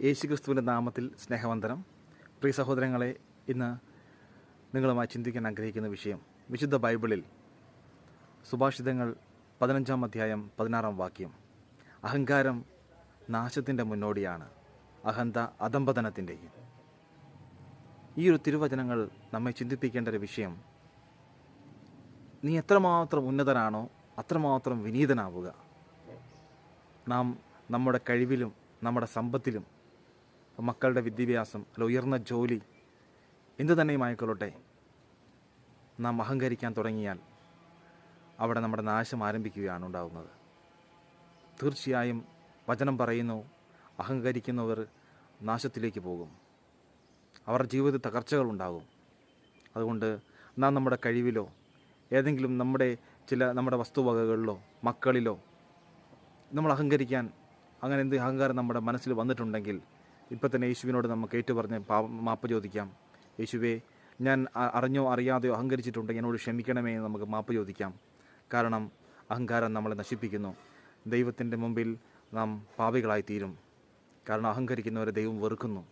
യേശുക്രിസ്തുവിൻ്റെ നാമത്തിൽ സ്നേഹവന്ദനം. പ്രിയ സഹോദരങ്ങളെ, ഇന്ന് നിങ്ങളുമായി ചിന്തിക്കാൻ ആഗ്രഹിക്കുന്ന വിഷയം വിശുദ്ധ ബൈബിളിൽ സുഭാഷിതങ്ങൾ 15-ാം അധ്യായം 16-ാം വാക്യം. അഹങ്കാരം നാശത്തിൻ്റെ മുന്നോടിയാണ്, അഹന്ത അധംപതനത്തിൻ്റെയും. ഈ ഒരു തിരുവചനങ്ങൾ നമ്മെ ചിന്തിപ്പിക്കേണ്ട ഒരു വിഷയം, നീ എത്രമാത്രം ഉന്നതനാണോ അത്രമാത്രം വിനീതനാവുക. നാം നമ്മുടെ കഴിവിലും നമ്മുടെ സമ്പത്തിലും, മക്കളുടെ വിദ്യാഭ്യാസം അല്ല ഉയർന്ന ജോലി എന്തു തന്നെയുമായിക്കൊള്ളട്ടെ, നാം അഹങ്കരിക്കാൻ തുടങ്ങിയാൽ അവിടെ നമ്മുടെ നാശം ആരംഭിക്കുകയാണ് ഉണ്ടാകുന്നത്. തീർച്ചയായും വചനം പറയുന്നു, അഹങ്കരിക്കുന്നവർ നാശത്തിലേക്ക് പോകും, അവരുടെ ജീവിതത്തിൽ തകർച്ചകളുണ്ടാകും. അതുകൊണ്ട് നാം നമ്മുടെ കഴിവിലോ ഏതെങ്കിലും നമ്മുടെ വസ്തുവകകളിലോ മക്കളിലോ നമ്മൾ അഹങ്കരിക്കാൻ, അങ്ങനെ എന്ത് അഹങ്കാരം നമ്മുടെ മനസ്സിൽ വന്നിട്ടുണ്ടെങ്കിൽ ഇപ്പം തന്നെ യേശുവിനോട് നമുക്ക് ഏറ്റുപറഞ്ഞ് മാപ്പ് ചോദിക്കാം. യേശുവേ, ഞാൻ അറിഞ്ഞോ അറിയാതെയോ അഹങ്കരിച്ചിട്ടുണ്ടെങ്കിൽ എന്നോട് ക്ഷമിക്കണമേ എന്ന് നമുക്ക് മാപ്പ് ചോദിക്കാം. കാരണം അഹങ്കാരം നമ്മളെ നശിപ്പിക്കുന്നു. ദൈവത്തിൻ്റെ മുമ്പിൽ നാം പാപികളായിത്തീരും. കാരണം അഹങ്കരിക്കുന്നവരെ ദൈവം വെറുക്കുന്നു.